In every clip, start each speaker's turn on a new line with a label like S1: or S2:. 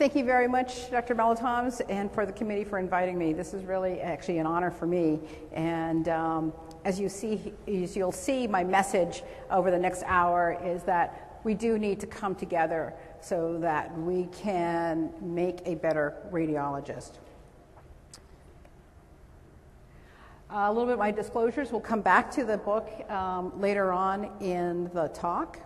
S1: Thank you very much, Dr. Melatoms, and for the committee for inviting me. This is really actually an honor for me. And as you'll see, my message over the next hour is that we do need to come together so that we can make a better radiologist. A little bit of my disclosures. We'll come back to the book later on in the talk.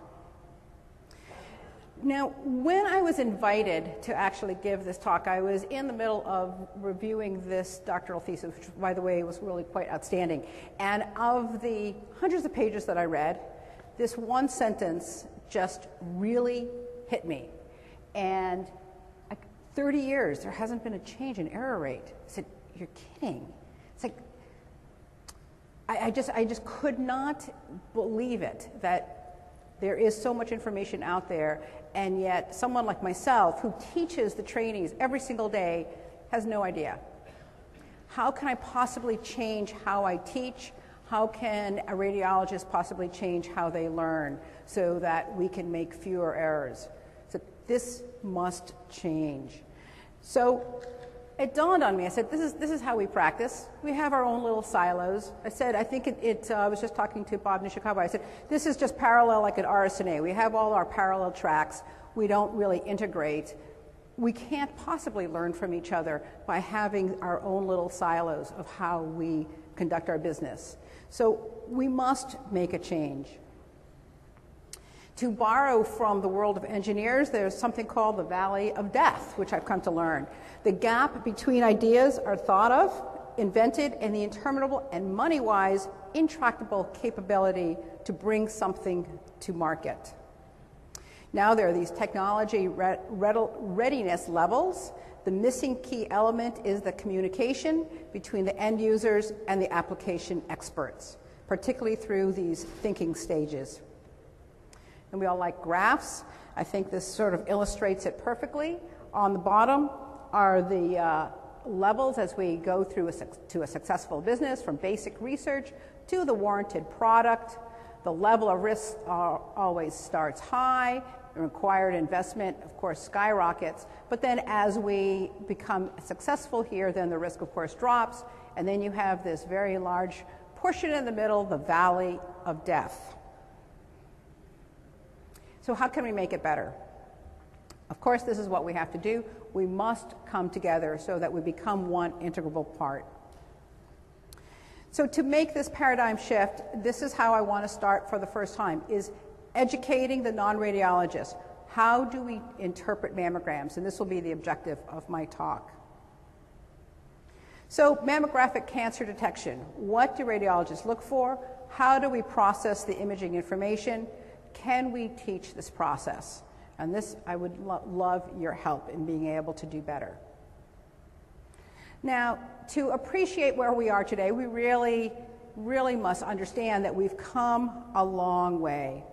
S1: Now, when I was invited to actually give this talk, I was in the middle of reviewing this doctoral thesis, which, by the way, was really quite outstanding. And of the hundreds of pages that I read, this one sentence just really hit me. And 30 years, there hasn't been a change in error rate. I said, you're kidding. It's like, I just could not believe it, that there is so much information out there, and yet someone like myself who teaches the trainees every single day has no idea. How can I possibly change how I teach? How can a radiologist possibly change how they learn so that we can make fewer errors? So this must change. So it dawned on me. I said, this is how we practice. We have our own little silos. I said, I think I was just talking to Bob Nishikawa. I said, this is just parallel like an RSNA. We have all our parallel tracks. We don't really integrate. We can't possibly learn from each other by having our own little silos of how we conduct our business. So we must make a change. To borrow from the world of engineers, there's something called the Valley of Death, which I've come to learn. The gap between ideas are thought of, invented, and the interminable and money-wise intractable capability to bring something to market. Now there are these technology readiness levels. The missing key element is the communication between the end users and the application experts, particularly through these thinking stages. And we all like graphs. I think this sort of illustrates it perfectly. On the bottom are the levels as we go through to a successful business, from basic research to the warranted product. The level of risk always starts high. The required investment, of course, skyrockets. But then as we become successful here, then the risk, of course, drops. And then you have this very large portion in the middle, the Valley of Death. So how can we make it better? Of course, this is what we have to do. We must come together so that we become one integral part. So to make this paradigm shift, this is how I want to start for the first time, is educating the non-radiologists. How do we interpret mammograms? And this will be the objective of my talk. So mammographic cancer detection. What do radiologists look for? How do we process the imaging information? Can we teach this process? And this, I would love your help in being able to do better. Now, to appreciate where we are today, we really, really must understand that we've come a long way.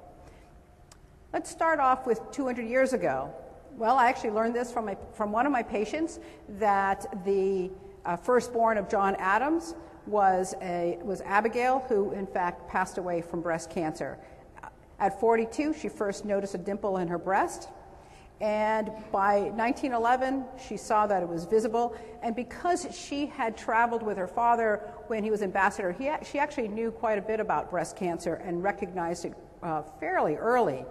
S1: Let's start off with 200 years ago. Well, I actually learned this from one of my patients, that the firstborn of John Adams was Abigail, who in fact passed away from breast cancer. At 42, she first noticed a dimple in her breast, and by 1911, she saw that it was visible, and because she had traveled with her father when he was ambassador, she actually knew quite a bit about breast cancer and recognized it fairly early.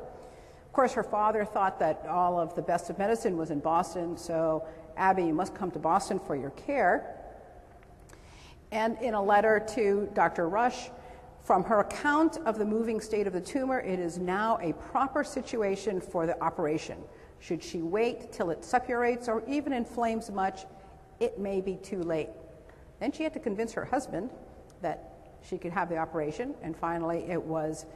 S1: Of course, her father thought that all of the best of medicine was in Boston, so Abby, you must come to Boston for your care. And in a letter to Dr. Rush, from her account of the moving state of the tumor, it is now a proper situation for the operation. Should she wait till it suppurates or even inflames much, it may be too late. Then she had to convince her husband that she could have the operation, and finally it was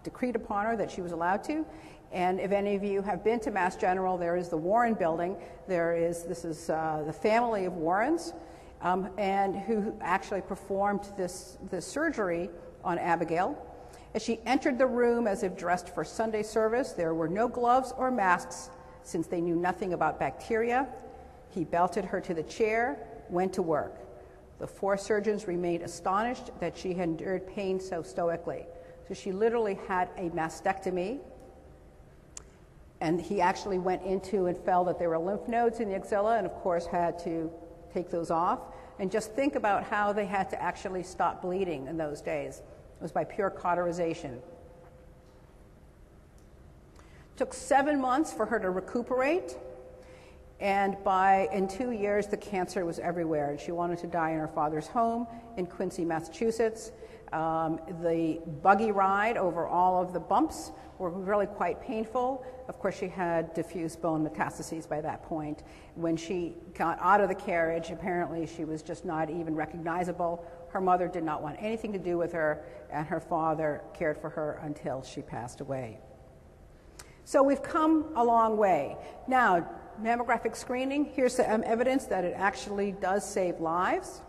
S1: decreed upon her that she was allowed to. And if any of you have been to Mass General, there is the Warren building. This is the family of Warrens. And who actually performed this surgery on Abigail. As she entered the room as if dressed for Sunday service, there were no gloves or masks since they knew nothing about bacteria. He belted her to the chair, went to work. The four surgeons remained astonished that she had endured pain so stoically. So she literally had a mastectomy. And he actually went into and felt that there were lymph nodes in the axilla, and of course had to take those off. And just think about how they had to actually stop bleeding in those days. It was by pure cauterization. Took 7 months for her to recuperate, and in 2 years the cancer was everywhere, and she wanted to die in her father's home in Quincy, Massachusetts. The buggy ride over all of the bumps were really quite painful. Of course, she had diffuse bone metastases by that point. When she got out of the carriage, apparently she was just not even recognizable. Her mother did not want anything to do with her, and her father cared for her until she passed away. So we've come a long way. Now, mammographic screening, here's some evidence that it actually does save lives.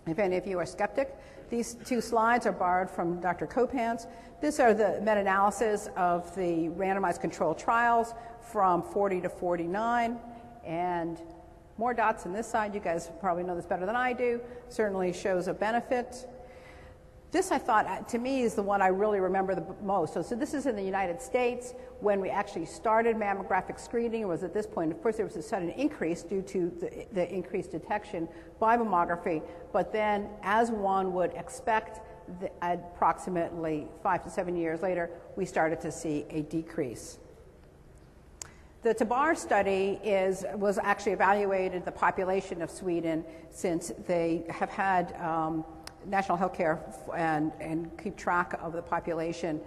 S1: If any of you are skeptic, these 2 slides are borrowed from Dr. Copans. These are the meta-analysis of the randomized controlled trials from 40 to 49, and more dots on this side. You guys probably know this better than I do. Certainly shows a benefit. This, I thought, to me, is the one I really remember the most. So this is in the United States. When we actually started mammographic screening, it was at this point, of course, there was a sudden increase due to the increased detection by mammography. But then, as one would expect, approximately 5 to 7 years later, we started to see a decrease. The TABAR study was actually evaluated the population of Sweden, since they have had national health care and keep track of the population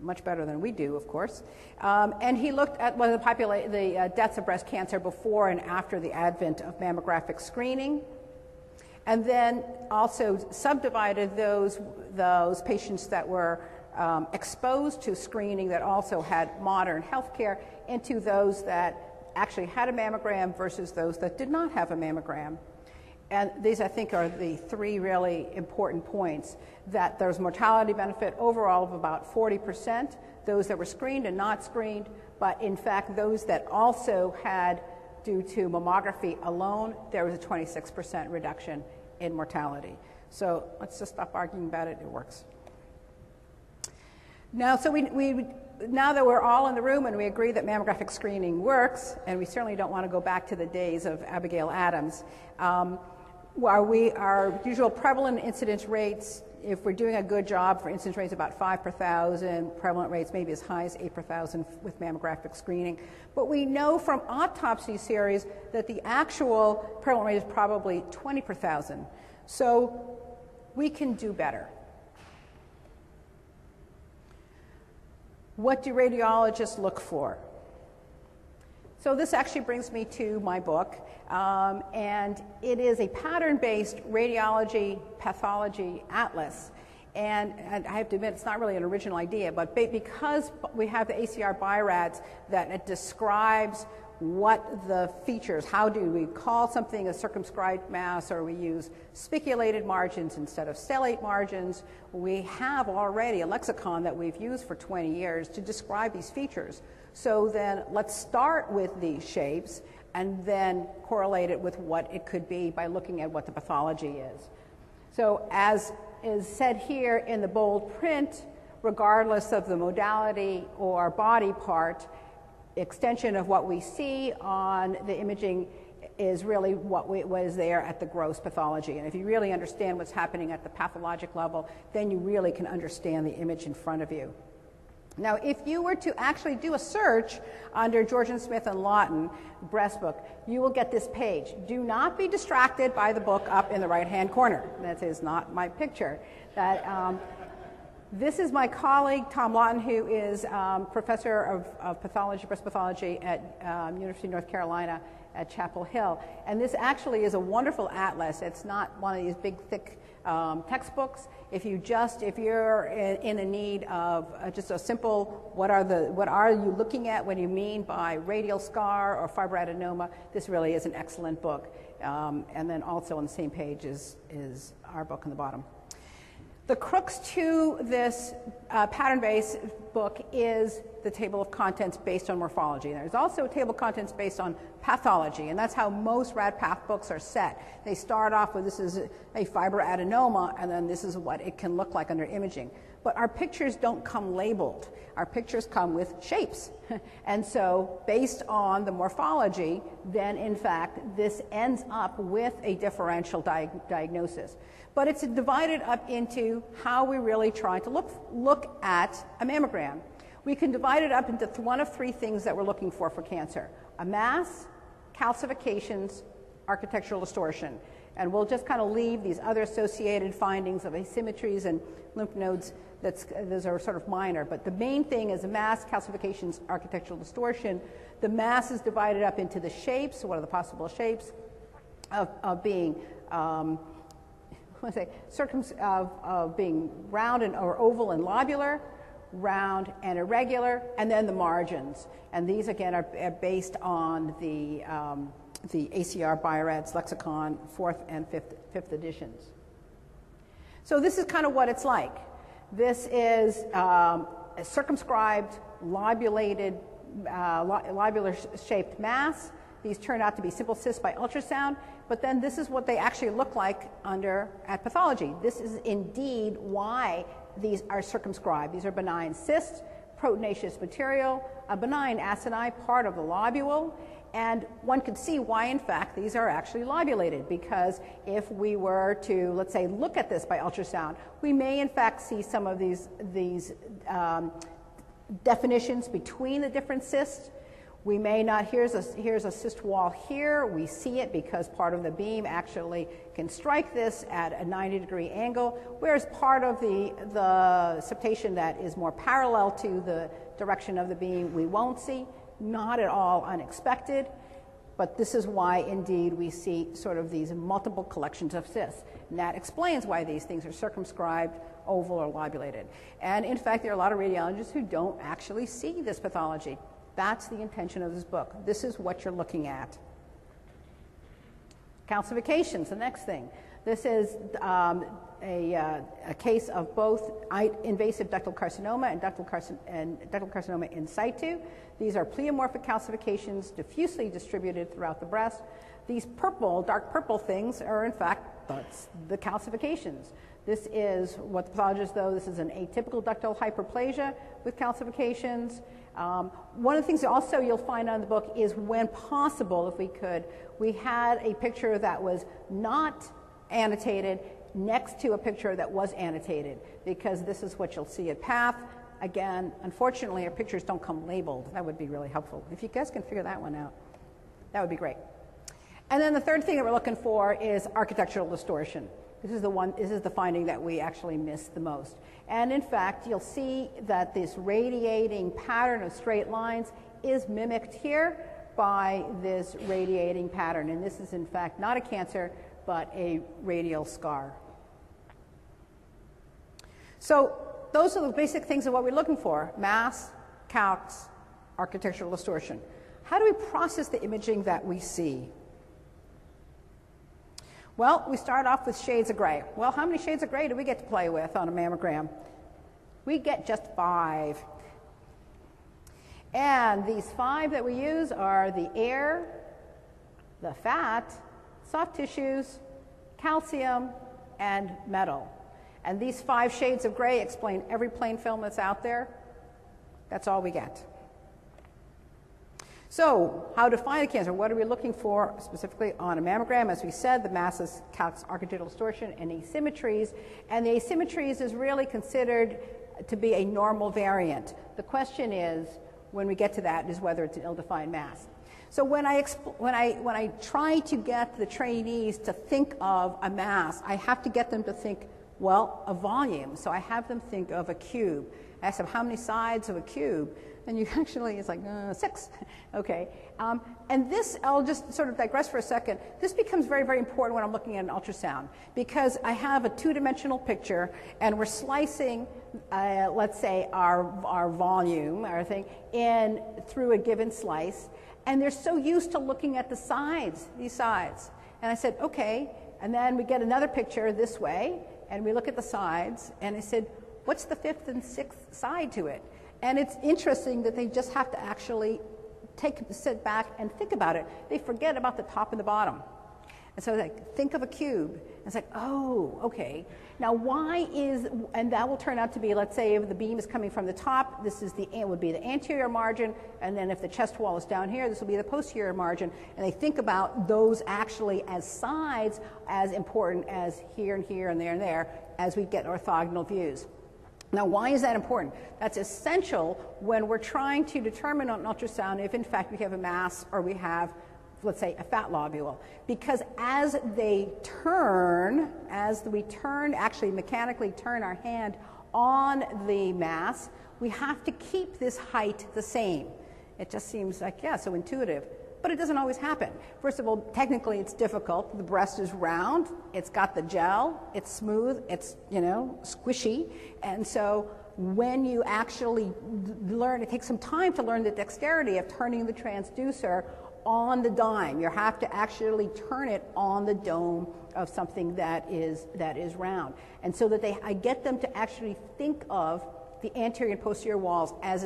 S1: much better than we do, of course. And he looked at the deaths of breast cancer before and after the advent of mammographic screening, and then also subdivided those patients that were exposed to screening that also had modern health care into those that actually had a mammogram versus those that did not have a mammogram. And these, I think, are the 3 really important points, that there's mortality benefit overall of about 40%, those that were screened and not screened, but in fact, those that also had, due to mammography alone, there was a 26% reduction in mortality. So let's just stop arguing about it, it works. Now, so now that we're all in the room and we agree that mammographic screening works, and we certainly don't want to go back to the days of Abigail Adams, our usual prevalent incidence rates, if we're doing a good job for incidence rates about 5 per 1,000, prevalent rates maybe as high as 8 per 1,000 with mammographic screening. But we know from autopsy series that the actual prevalent rate is probably 20 per 1,000. So we can do better. What do radiologists look for? So this actually brings me to my book, and it is a pattern-based radiology pathology atlas. And I have to admit, it's not really an original idea, but because we have the ACR BI-RADS that it describes what the features, how do we call something a circumscribed mass, or we use spiculated margins instead of stellate margins. We have already a lexicon that we've used for 20 years to describe these features. So then let's start with these shapes and then correlate it with what it could be by looking at what the pathology is. So as is said here in the bold print, regardless of the modality or body part, extension of what we see on the imaging is really what was there at the gross pathology. And if you really understand what's happening at the pathologic level, then you really can understand the image in front of you. Now, if you were to actually do a search under Georgian-Smith and Lawton breast book, you will get this page. Do not be distracted by the book up in the right-hand corner. That is not my picture. This is my colleague, Tom Lawton, who is professor of pathology, breast pathology at University of North Carolina at Chapel Hill. And this actually is a wonderful atlas. It's not one of these big, thick textbooks. If you're in a need of just a simple, what are you looking at? What do you mean by radial scar or fibroadenoma? This really is an excellent book. And then also on the same page is our book on the bottom. The crux to this pattern-based book is the table of contents based on morphology. There's also a table of contents based on pathology, and that's how most RadPath books are set. They start off with this is a fibroadenoma, and then this is what it can look like under imaging. but our pictures don't come labeled. Our pictures come with shapes. And so based on the morphology, then in fact this ends up with a differential diagnosis. But it's divided up into how we really try to look at a mammogram. We can divide it up into one of three things that we're looking for cancer: a mass, calcifications, architectural distortion. And we'll just kind of leave these other associated findings of asymmetries and lymph nodes. Those are sort of minor, but the main thing is a mass, calcifications, architectural distortion. The mass is divided up into the shapes. What are the possible shapes of being being round or oval and lobular, round and irregular, and then the margins. And these again are based on the ACR Bio-Rad's lexicon, 4th and 5th editions. So this is kind of what it's like. This is a circumscribed, lobular shaped mass. These turn out to be simple cysts by ultrasound, but then this is what they actually look like at pathology. This is indeed why these are circumscribed. These are benign cysts, proteinaceous material, a benign acini, part of the lobule, and one could see why, in fact, these are actually lobulated, because if we were to, let's say, look at this by ultrasound, we may, in fact, see some of these definitions between the different cysts. We may not, here's a cyst wall here, we see it because part of the beam actually can strike this at a 90-degree angle, whereas part of the septation that is more parallel to the direction of the beam we won't see. Not at all unexpected, but this is why indeed we see sort of these multiple collections of cysts. And that explains why these things are circumscribed, oval, or lobulated. And in fact, there are a lot of radiologists who don't actually see this pathology. That's the intention of this book. This is what you're looking at. Calcifications, the next thing. This is a case of both invasive ductal carcinoma and ductal carcinoma in situ. These are pleomorphic calcifications diffusely distributed throughout the breast. These purple, dark purple things are in fact the calcifications. This is what the pathologist, though, this is an atypical ductal hyperplasia with calcifications. One of the things also you'll find on the book is, when possible, if we could, we had a picture that was not annotated next to a picture that was annotated, because this is what you'll see at PATH. Again, unfortunately, our pictures don't come labeled. That would be really helpful. If you guys can figure that one out, that would be great. And then the third thing that we're looking for is architectural distortion. This is the finding that we actually miss the most. And in fact, you'll see that this radiating pattern of straight lines is mimicked here by this radiating pattern. And this is in fact not a cancer, but a radial scar. So those are the basic things of what we're looking for: mass, calcs, architectural distortion. How do we process the imaging that we see? Well, we start off with shades of gray. Well, how many shades of gray do we get to play with on a mammogram? We get just 5. And these 5 that we use are the air, the fat, soft tissues, calcium, and metal. And these 5 shades of gray explain every plain film that's out there. That's all we get. So, how to find a cancer? What are we looking for specifically on a mammogram? As we said, the masses, calcs, architectural distortion, and asymmetries. And the asymmetries is really considered to be a normal variant. The question is, when we get to that, is whether it's an ill-defined mass. So when I try to get the trainees to think of a mass, I have to get them to think, well, a volume. So I have them think of a cube. I ask them, how many sides of a cube? And you actually, it's like 6. Okay. And this, I'll just sort of digress for a second. This becomes very, very important when I'm looking at an ultrasound, because I have a 2-dimensional picture and we're slicing, let's say, our volume, our thing, in through a given slice. And they're so used to looking at the sides, these sides. And I said, okay. And then we get another picture this way, and we look at the sides, and I said, what's the 5th and 6th side to it? And it's interesting that they just have to actually sit back and think about it. They forget about the top and the bottom. And so like, think of a cube. And it's like, oh, okay. Now why is, and that will turn out to be, let's say if the beam is coming from the top, this is would be the anterior margin, and then if the chest wall is down here, this will be the posterior margin. And they think about those actually as sides as important as here and here and there as we get orthogonal views. Now, why is that important? That's essential when we're trying to determine on ultrasound if in fact we have a mass or we have, let's say, a fat lobule. Because as we actually mechanically turn our hand on the mass, we have to keep this height the same. It just seems like, yeah, so intuitive. But it doesn't always happen. First of all, technically it's difficult. The breast is round, it's got the gel, it's smooth, it's, squishy. And so when you actually learn, it takes some time to learn the dexterity of turning the transducer on the dime. You have to actually turn it on the dome of something that is round. And so that I get them to actually think of the anterior and posterior walls as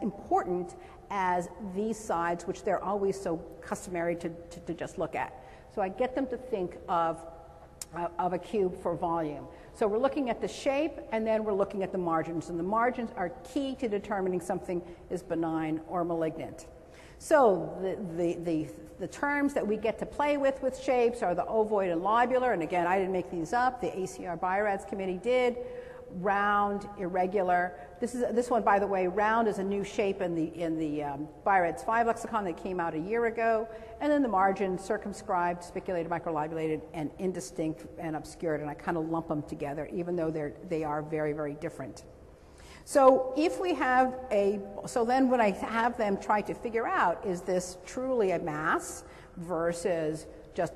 S1: important as these sides, which they're always so customary to just look at. So I get them to think of a cube for volume. So we're looking at the shape, and then we're looking at the margins. And the margins are key to determining something is benign or malignant. So the terms that we get to play with shapes are the ovoid and lobular. And again, I didn't make these up. The ACR BIRADS committee did. Round, irregular. This one, by the way, round is a new shape in the BIRADS 5 lexicon that came out a year ago. And then the margin, circumscribed, spiculated, microlobulated, and indistinct and obscured. And I kind of lump them together, even though they are very, very different. So if we have so then when I have them try to figure out, is this truly a mass versus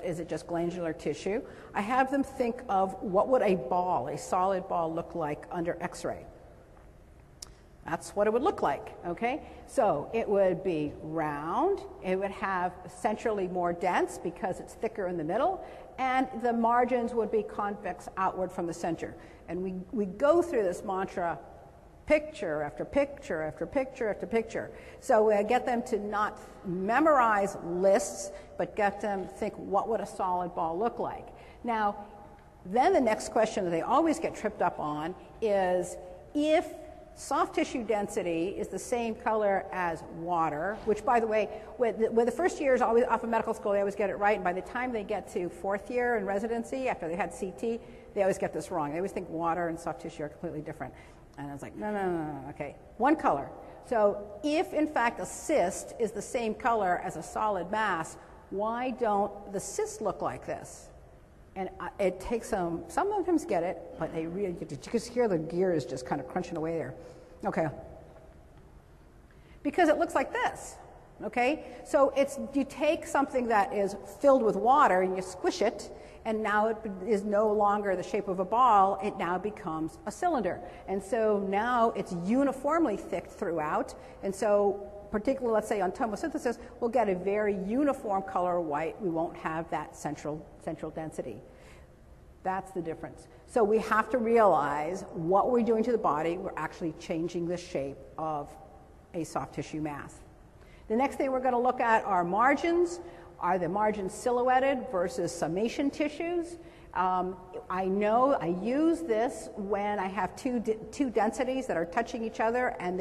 S1: is it just glandular tissue? I have them think of what would a solid ball look like under X-ray. That's what it would look like, okay? So it would be round, it would have centrally more dense because it's thicker in the middle, and the margins would be convex outward from the center. And we go through this mantra picture after picture after picture after picture. So I get them to not memorize lists, but get them to think, what would a solid ball look like? Now, then the next question that they always get tripped up on is if soft tissue density is the same color as water, which, by the way, when the first year is always off of medical school, they always get it right, and by the time they get to fourth year in residency, after they had CT, they always get this wrong. They always think water and soft tissue are completely different. And I was like, no, okay, one color. So if, in fact, a cyst is the same color as a solid mass, why don't the cysts look like this? And it takes some of them get it, but they really, you can hear the gears just kind of crunching away there. Okay. Because it looks like this, okay? So you take something that is filled with water and you squish it, and now it is no longer the shape of a ball, it now becomes a cylinder. And so now it's uniformly thick throughout, and so particularly, let's say on tomosynthesis, we'll get a very uniform color white. We won't have that central density. That's the difference. So we have to realize what we're doing to the body, we're actually changing the shape of a soft tissue mass. The next thing we're going to look at are margins. Are the margins silhouetted versus summation tissues? I know I use this when I have two densities that are touching each other and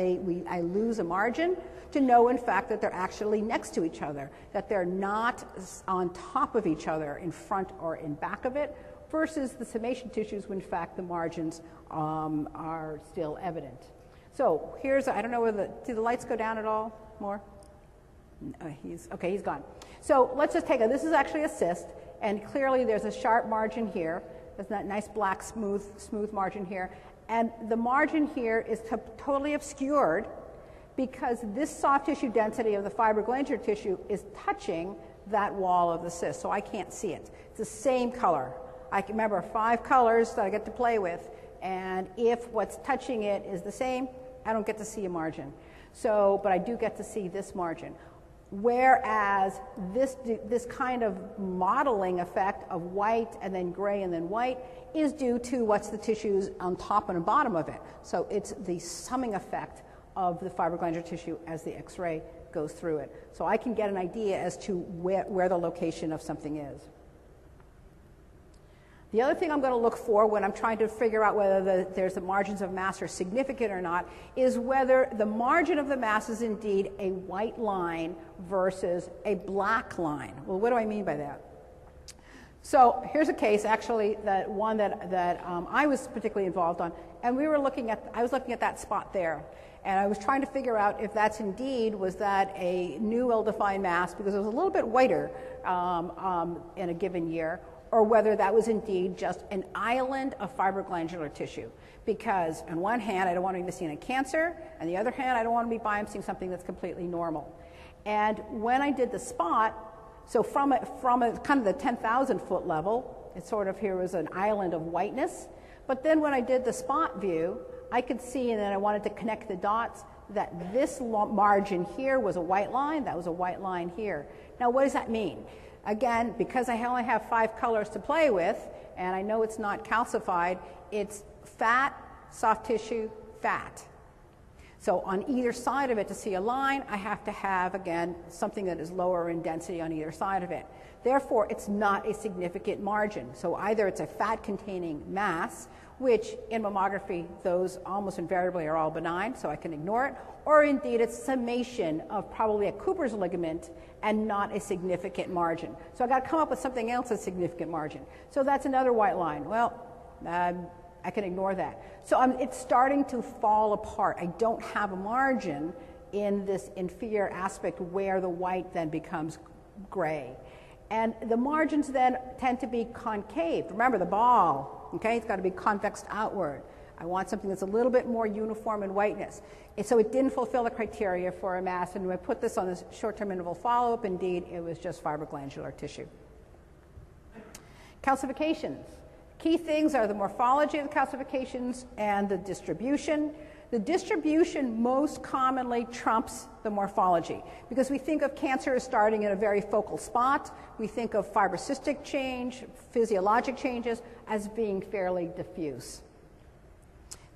S1: I lose a margin to know, in fact, that they're actually next to each other, that they're not on top of each other in front or in back of it, versus the summation tissues when, in fact, the margins are still evident. So here's, I don't know whether, do the lights go down at all more? He's gone. So let's just take this is actually a cyst, and clearly there's a sharp margin here. There's that nice black smooth margin here. And the margin here is totally obscured because this soft tissue density of the fibroglandular tissue is touching that wall of the cyst, so I can't see it. It's the same color. I can remember 5 colors that I get to play with, and if what's touching it is the same, I don't get to see a margin. So, but I do get to see this margin. Whereas this kind of modeling effect of white and then gray and then white is due to what's the tissues on top and bottom of it. So it's the summing effect of the fibroglandular tissue as the X-ray goes through it. So I can get an idea as to where the location of something is. The other thing I'm going to look for when I'm trying to figure out whether there's the margins of mass are significant or not is whether the margin of the mass is indeed a white line versus a black line. Well, what do I mean by that? So here's a case, actually, that I was particularly involved on, and I was looking at that spot there, and I was trying to figure out if that's indeed, was that a new ill-defined mass, because it was a little bit whiter in a given year, or whether that was indeed just an island of fibroglandular tissue. Because on one hand, I don't want to be seeing a cancer, and the other hand, I don't want to be biopsying something that's completely normal. And when I did the spot, so from a kind of the 10,000 foot level, it sort of here was an island of whiteness. But then when I did the spot view, I could see, and then I wanted to connect the dots, that this margin here was a white line, that was a white line here. Now, what does that mean? Again, because I only have 5 colors to play with, and I know it's not calcified, it's fat, soft tissue, fat. So on either side of it, to see a line, I have to have, again, something that is lower in density on either side of it. Therefore, it's not a significant margin. So either it's a fat-containing mass, which in mammography, those almost invariably are all benign, so I can ignore it, or indeed it's summation of probably a Cooper's ligament and not a significant margin. So I've got to come up with something else that's significant margin. So that's another white line. Well, I can ignore that. So it's starting to fall apart. I don't have a margin in this inferior aspect where the white then becomes gray. And the margins then tend to be concave. Remember the ball, okay? It's got to be convex outward. I want something that's a little bit more uniform in whiteness. And so it didn't fulfill the criteria for a mass, and when I put this on this short-term interval follow-up, indeed, it was just fibroglandular tissue. Calcifications. Key things are the morphology of the calcifications and the distribution. The distribution most commonly trumps the morphology because we think of cancer as starting in a very focal spot. We think of fibrocystic change, physiologic changes as being fairly diffuse.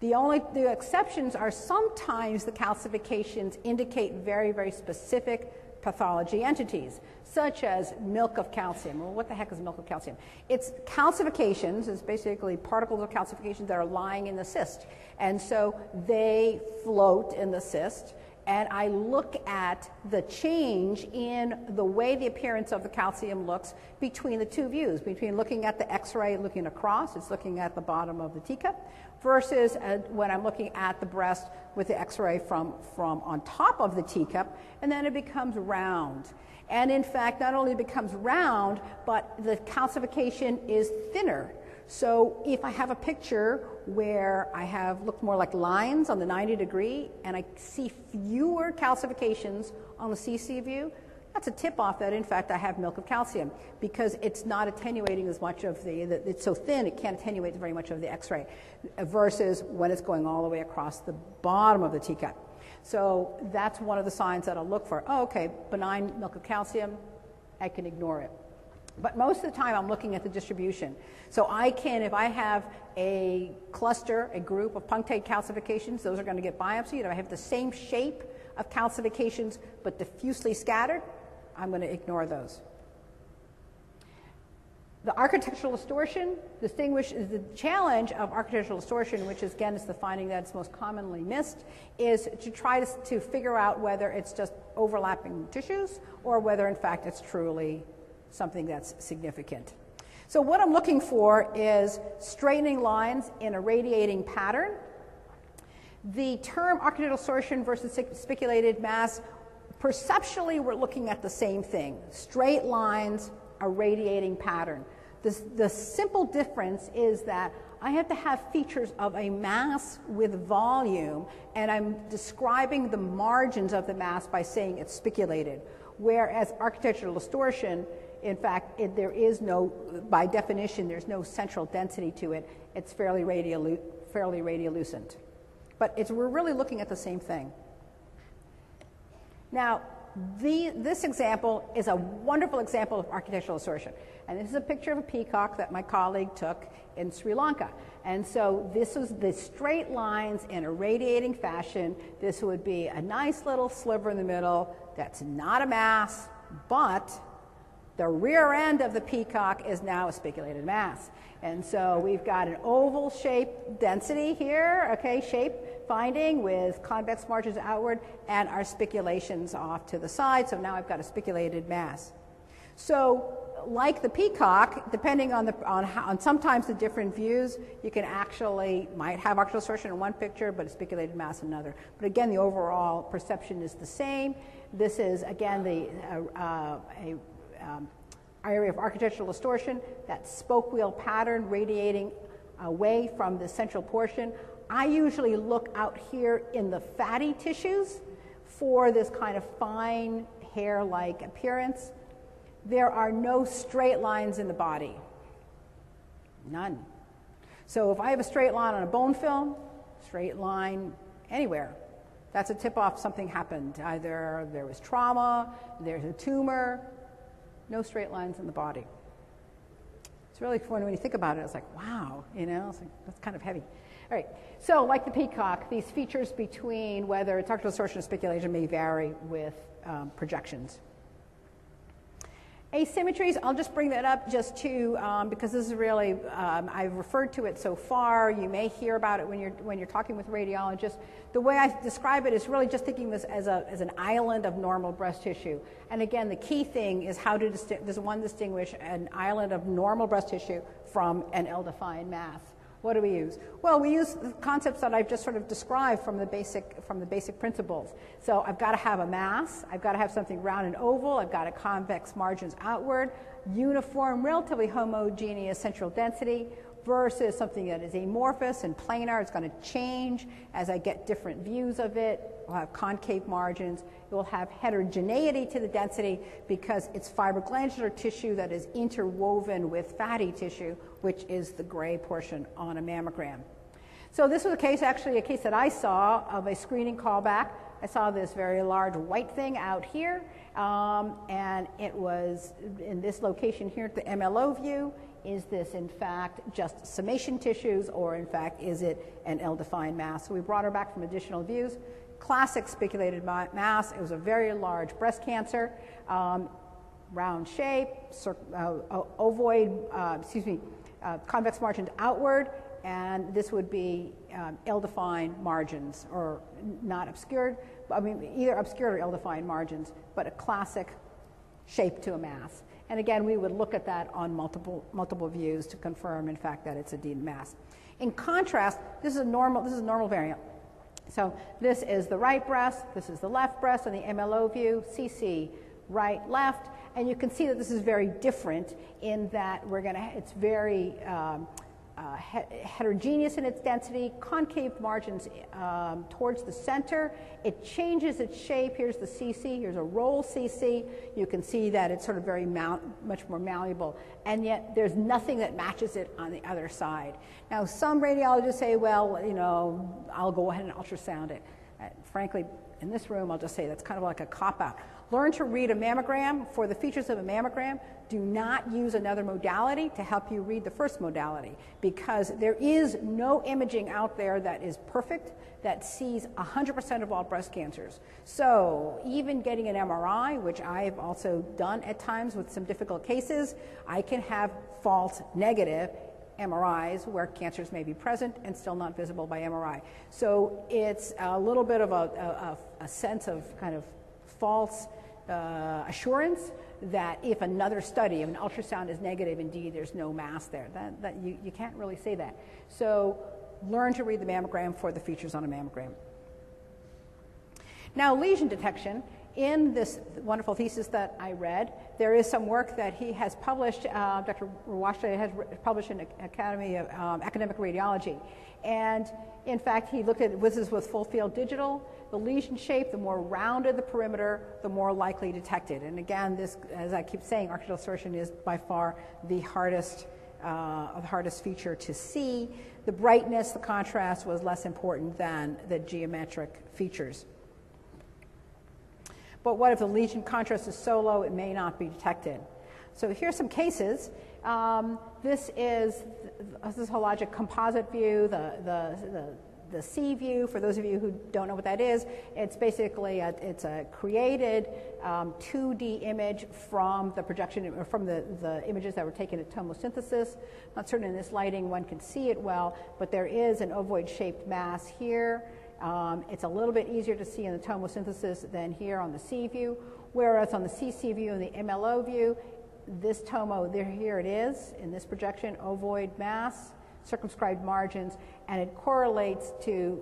S1: The exceptions are sometimes the calcifications indicate very, very specific pathology entities, such as milk of calcium. Well, what the heck is milk of calcium? It's calcifications, it's basically particles of calcifications that are lying in the cyst. And so they float in the cyst, and I look at the change in the way the appearance of the calcium looks between the two views, between looking at the X-ray, looking across, it's looking at the bottom of the teacup, versus when I'm looking at the breast with the X-ray from on top of the teacup, and then it becomes round. And in fact, not only becomes round, but the calcification is thinner. So if I have a picture where I have looked more like lines on the 90 degree and I see fewer calcifications on the CC view, that's a tip-off that in fact I have milk of calcium because it's not attenuating as much of it's so thin it can't attenuate very much of the X-ray versus when it's going all the way across the bottom of the teacup. So that's one of the signs that I'll look for. Oh, okay, benign milk of calcium, I can ignore it. But most of the time I'm looking at the distribution. So I can, if I have a cluster, a group of punctate calcifications, those are going to get biopsied. If I have the same shape of calcifications but diffusely scattered, I'm going to ignore those. The architectural distortion distinguishes the challenge of architectural distortion, which is, again, is the finding that's most commonly missed, is to try to figure out whether it's just overlapping tissues or whether, in fact, it's truly something that's significant. So what I'm looking for is straightening lines in a radiating pattern. The term architectural distortion versus spiculated mass, perceptually we're looking at the same thing. Straight lines, a radiating pattern. The simple difference is that I have to have features of a mass with volume, and I'm describing the margins of the mass by saying it's spiculated. Whereas architectural distortion, in fact, there is no, by definition, there's no central density to it. It's fairly radiolucent. But we're really looking at the same thing. Now, this example is a wonderful example of architectural distortion. And this is a picture of a peacock that my colleague took in Sri Lanka. And so this was the straight lines in a radiating fashion. This would be a nice little sliver in the middle that's not a mass, but The rear end of the peacock is now a spiculated mass. And so we've got an oval shape density here, okay, shape finding with convex margins outward and our spiculations off to the side. So now I've got a spiculated mass. So like the peacock, depending on sometimes the different views, you can actually might have ocular distortion in one picture, but a spiculated mass in another. But again, the overall perception is the same. This is, again, the area of architectural distortion, that spoke wheel pattern radiating away from the central portion. I usually look out here in the fatty tissues for this kind of fine hair-like appearance. There are no straight lines in the body. None. So if I have a straight line on a bone film, straight line anywhere, that's a tip-off something happened. Either there was trauma, there's a tumor, no straight lines in the body. It's really fun when you think about it. It's like, wow, you know, it's like, that's kind of heavy. All right, so like the peacock, these features between whether it's architectural distortion or speculation may vary with projections. Asymmetries, I'll just bring that up just to, because this is really, I've referred to it so far. You may hear about it when you're talking with radiologists. The way I describe it is really just thinking this as an island of normal breast tissue. And again, the key thing is how to does one distinguish an island of normal breast tissue from an ill-defined mass. What do we use? Well, we use the concepts that I've just sort of described from the basic principles. So I've got to have a mass, I've got to have something round and oval, I've got a convex margins outward, uniform, relatively homogeneous central density, versus something that is amorphous and planar. It's going to change as I get different views of it. We'll have concave margins. It will have heterogeneity to the density because it's fibroglandular tissue that is interwoven with fatty tissue, which is the gray portion on a mammogram. So this was a case that I saw of a screening callback. I saw this very large white thing out here, and it was in this location here at the MLO view. Is this, in fact, just summation tissues, or, in fact, is it an ill-defined mass? So we brought her back from additional views. Classic spiculated mass. It was a very large breast cancer, round shape, ovoid, convex margins outward, and this would be ill-defined margins, or not obscured. I mean, either obscured or ill-defined margins, but a classic shape to a mass. And again, we would look at that on multiple views to confirm, in fact, that it's a deemed mass. In contrast, this is a normal variant. So this is the right breast, this is the left breast on the MLO view, CC, right, left, and you can see that this is very different in that it's very heterogeneous in its density, concave margins towards the center. It changes its shape. Here's the CC, here's a roll CC. You can see that it's sort of very much more malleable, and yet there's nothing that matches it on the other side. Now, some radiologists say, well, you know, I'll go ahead and ultrasound it. Frankly, in this room, I'll just say that's kind of like a cop-out. Learn to read a mammogram. For the features of a mammogram, do not use another modality to help you read the first modality, because there is no imaging out there that is perfect, that sees 100% of all breast cancers. So even getting an MRI, which I've also done at times with some difficult cases, I can have false negative MRIs where cancers may be present and still not visible by MRI. So it's a little bit of a sense of kind of false assurance that if another study of an ultrasound is negative, indeed there's no mass there. That you can't really say that. So learn to read the mammogram for the features on a mammogram. Now, lesion detection. In this wonderful thesis that I read, there is some work that he has published, Dr. Rawashta has published in the Academy of Academic Radiology. And in fact, he looked at this with full field digital. The lesion shape, the more rounded the perimeter, the more likely detected. And again, this, as I keep saying, architectural distortion is by far the hardest feature to see. The brightness, the contrast was less important than the geometric features. But what if the lesion contrast is so low it may not be detected? So here's some cases. This is a hologic composite view. The the C view, for those of you who don't know what that is, it's basically it's a created 2D image from the projection, or from the images that were taken at tomosynthesis. Not certain in this lighting one can see it well, but there is an ovoid-shaped mass here. It's a little bit easier to see in the tomosynthesis than here on the C view, whereas on the CC view and the MLO view, this tomo, here it is in this projection, ovoid mass, circumscribed margins, and it correlates to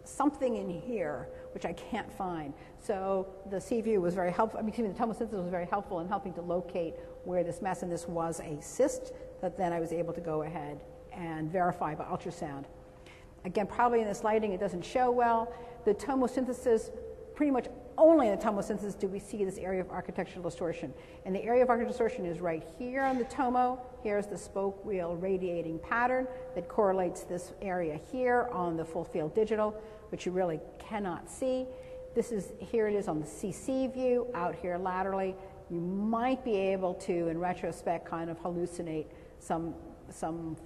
S1: something in here, which I can't find. So the C view was very helpful, the tomosynthesis was very helpful in helping to locate where this mass, and this was a cyst that then I was able to go ahead and verify by ultrasound. Again, probably in this lighting it doesn't show well. The tomosynthesis, pretty much only in the tomosynthesis do we see this area of architectural distortion. And the area of architectural distortion is right here on the tomo. Here's the spoke wheel radiating pattern that correlates this area here on the full field digital, which you really cannot see. Here it is on the CC view, out here laterally. You might be able to, in retrospect, kind of hallucinate some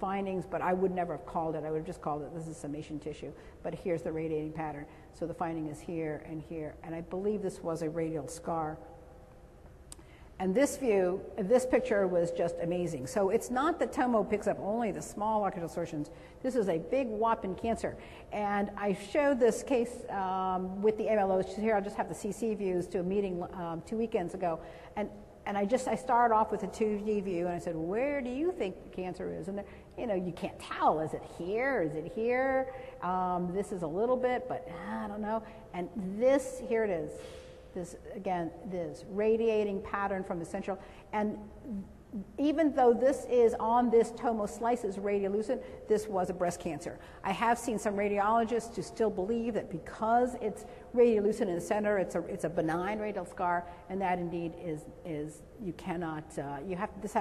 S1: findings, but I would never have called it. I would have just called it, this is summation tissue. But here's the radiating pattern. So the finding is here, and I believe this was a radial scar. And this view, this picture was just amazing. So it's not that tomo picks up only the small architectural distortions. This is a big whopping cancer. And I showed this case with the MLOs. Here I'll just have the CC views to a meeting 2 weekends ago. And I started off with a 2D view, and I said, where do you think the cancer is? And you can't tell. Is it here? Is it here? This is a little bit, but I don't know. And this, here it is. This radiating pattern from the central. And even though this is on this tomo slices radiolucent, this was a breast cancer. I have seen some radiologists who still believe that because it's radiolucent in the center, it's a benign radial scar, and that indeed is you cannot, this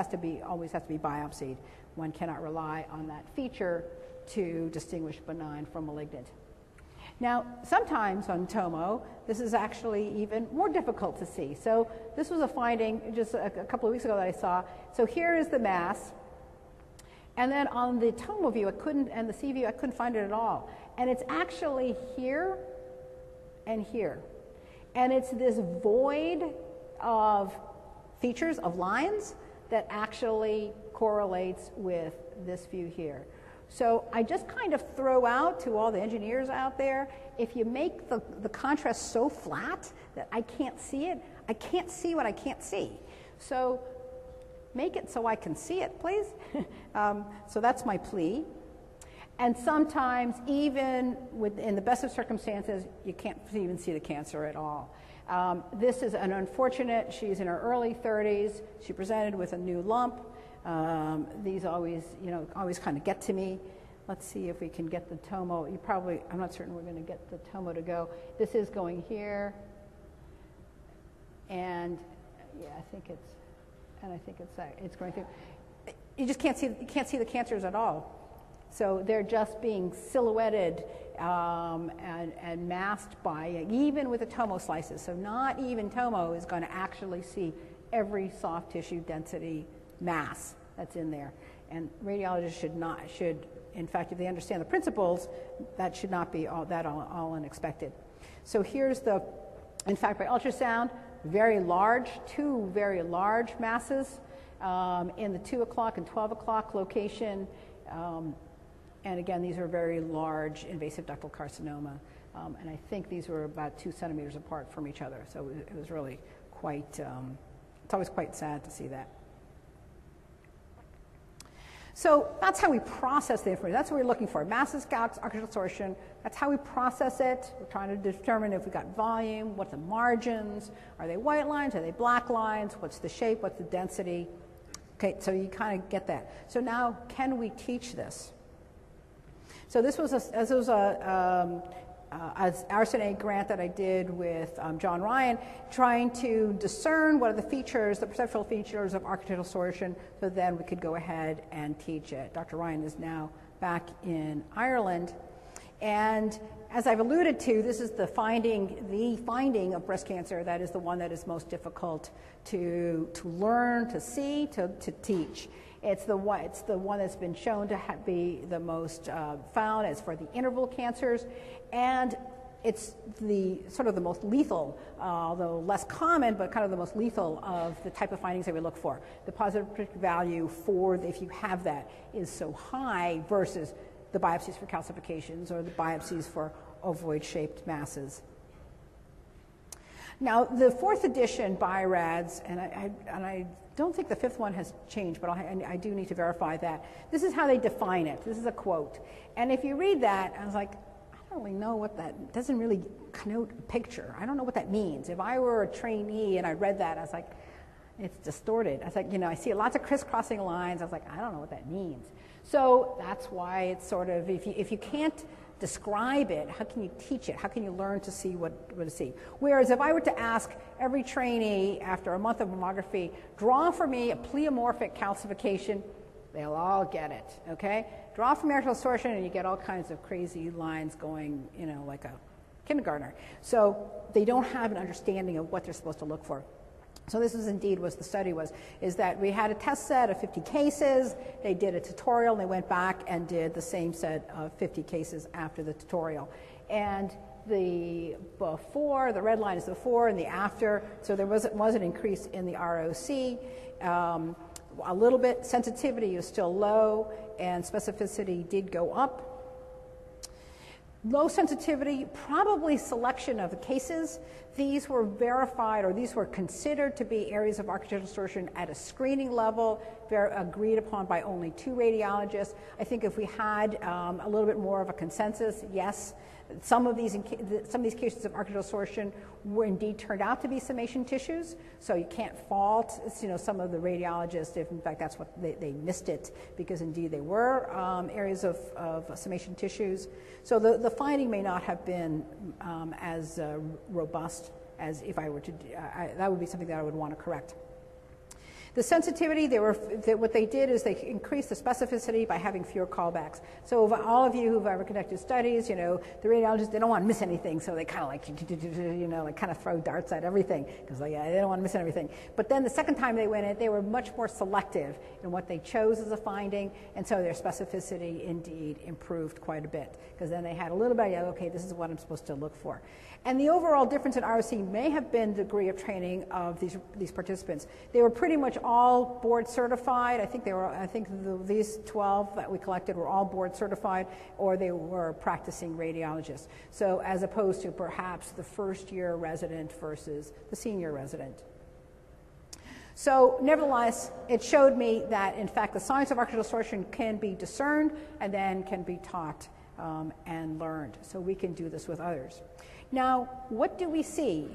S1: always has to be biopsied. One cannot rely on that feature to distinguish benign from malignant. Now, sometimes on tomo, this is actually even more difficult to see. So this was a finding just a couple of weeks ago that I saw. So here is the mass. And then on the tomo view, and the C view, I couldn't find it at all. And it's actually here and here. And it's this void of features, of lines, that actually correlates with this view here. So I just kind of throw out to all the engineers out there, if you make the contrast so flat that I can't see it, I can't see what I can't see. So make it so I can see it, please. So that's my plea. And sometimes, even in the best of circumstances, you can't even see the cancer at all. This is an unfortunate, she's in her early 30s. She presented with a new lump. These always kind of get to me. Let's see if we can get the tomo. I'm not certain we're going to get the tomo to go. This is going here. And yeah, I think it's going through. You just can't see the cancers at all. So they're just being silhouetted and masked by, even with the tomo slices. So not even tomo is going to actually see every soft tissue density mass that's in there. And radiologists should, in fact, if they understand the principles, that should not be all unexpected. So here's in fact, by ultrasound, two very large masses in the 2 o'clock and 12 o'clock location. And again, these are very large invasive ductal carcinoma. And I think these were about 2 centimeters apart from each other. So it was really quite, it's always quite sad to see that. So that's how we process the information. That's what we're looking for. Masses, gaps, architectural distortion. That's how we process it. We're trying to determine if we've got volume, what's the margins, are they white lines, are they black lines, what's the shape, what's the density. Okay, so you kind of get that. So now, can we teach this? So this was an RSNA grant that I did with John Ryan, trying to discern what are the features, the perceptual features of architectural distortion, so then we could go ahead and teach it. Dr. Ryan is now back in Ireland. And as I've alluded to, this is the finding of breast cancer that is the one that is most difficult to learn, to see, to teach. It's the one that's been shown to be the most found as for the interval cancers, and it's the sort of the most lethal, although less common, but kind of the most lethal of the type of findings that we look for. The positive predictive value for, if you have that, is so high versus the biopsies for calcifications or the biopsies for ovoid-shaped masses. Now, the fourth edition BI-RADS, and I don't think the fifth one has changed, but I do need to verify that. This is how they define it. This is a quote. And if you read that, I was like, I don't really know what that, doesn't really connote a picture. I don't know what that means. If I were a trainee and I read that, I was like, it's distorted. I was like, I see lots of crisscrossing lines. I was like, I don't know what that means. So that's why it's sort of, if you can't describe it, how can you teach it? How can you learn to see what to see? Whereas if I were to ask every trainee after a month of mammography, draw for me a pleomorphic calcification, they'll all get it, okay? Draw from aerial distortion and you get all kinds of crazy lines going, like a kindergartner. So they don't have an understanding of what they're supposed to look for. So this is indeed what the study was, is that we had a test set of 50 cases, they did a tutorial, and they went back and did the same set of 50 cases after the tutorial. And the before, the red line is the before and the after, so there was an increase in the ROC. A little bit, sensitivity is still low, and specificity did go up. Low sensitivity, probably selection of the cases. These were verified, or these were considered to be areas of architectural distortion at a screening level, agreed upon by only 2 radiologists. I think if we had a little bit more of a consensus, yes, some of these cases of architectural distortion were indeed turned out to be summation tissues, so you can't fault some of the radiologists if in fact that's what they missed it, because indeed they were areas of summation tissues. So the finding may not have been as robust as if I were to, that would be something that I would want to correct. The sensitivity, what they did is they increased the specificity by having fewer callbacks. So all of you who've ever conducted studies, the radiologists, they don't want to miss anything, so they kind of like kind of throw darts at everything, because they don't want to miss everything. But then the second time they went in, they were much more selective in what they chose as a finding, and so their specificity indeed improved quite a bit, because then they had a little bit, okay, this is what I'm supposed to look for. And the overall difference in ROC may have been the degree of training of these participants. They were pretty much all board certified. I think these 12 that we collected were all board certified, or they were practicing radiologists. So as opposed to perhaps the first year resident versus the senior resident. So nevertheless, it showed me that in fact the science of architectural distortion can be discerned and then can be taught and learned. So we can do this with others. Now, what do we see?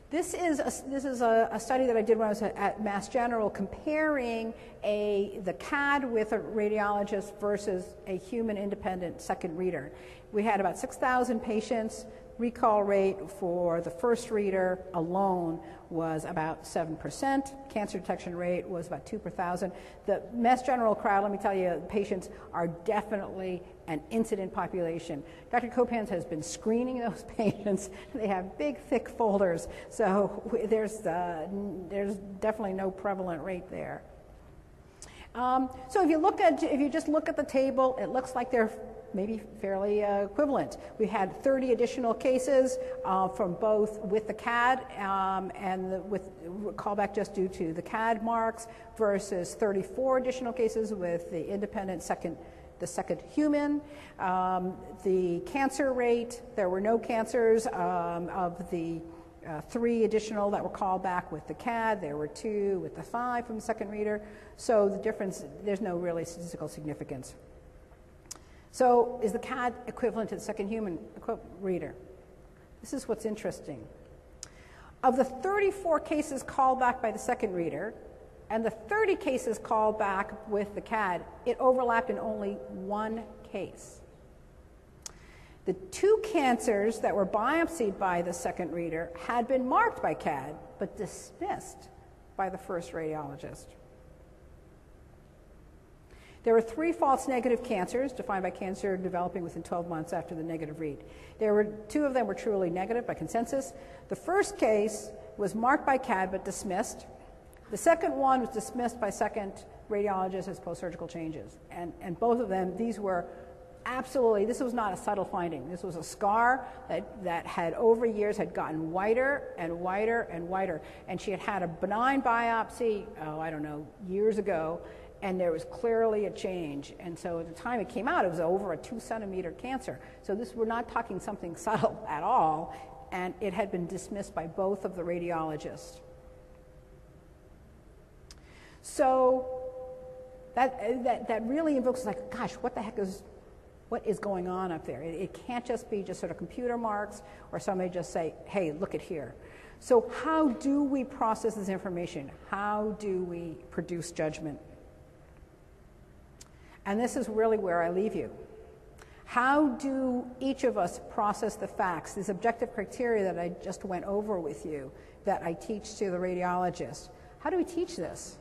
S1: This is a study that I did when I was at Mass General, comparing the CAD with a radiologist versus a human independent second reader. We had about 6,000 patients. Recall rate for the first reader alone was about 7%. Cancer detection rate was about 2 per 1,000. The Mass General crowd, let me tell you, patients are definitely an incident population. Dr. Kopans has been screening those patients. They have big, thick folders, so there's definitely no prevalent rate there. So if you just look at the table, it looks like they're maybe fairly equivalent. We had 30 additional cases from both with the CAD and with callback just due to the CAD marks versus 34 additional cases with the independent second human. The cancer rate, there were no cancers of the 3 additional that were called back with the CAD. There were 2 with the 5 from the second reader. So the difference, there's no really statistical significance. So is the CAD equivalent to the second human reader? This is what's interesting. Of the 34 cases called back by the second reader and the 30 cases called back with the CAD, it overlapped in only 1 case. The 2 cancers that were biopsied by the second reader had been marked by CAD but dismissed by the first radiologist. There were 3 false negative cancers defined by cancer developing within 12 months after the negative read. 2 of them were truly negative by consensus. The first case was marked by CAD but dismissed. The second one was dismissed by second radiologists as post-surgical changes. And both of them, these were absolutely, this was not a subtle finding. This was a scar that had over years had gotten whiter and whiter and whiter. And she had had a benign biopsy, I don't know, years ago, and there was clearly a change. And so at the time it came out, it was over a 2-centimeter cancer. So we're not talking something subtle at all, and it had been dismissed by both of the radiologists. So that really invokes, like, gosh, what is going on up there? It can't just be just sort of computer marks or somebody just say, hey, look at here. So how do we process this information? How do we produce judgment? And this is really where I leave you. How do each of us process the facts, these objective criteria that I just went over with you, that I teach to the radiologist? How do we teach this?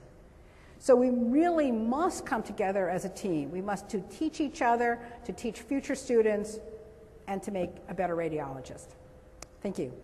S1: So we really must come together as a team. We must to teach each other, to teach future students, and to make a better radiologist. Thank you.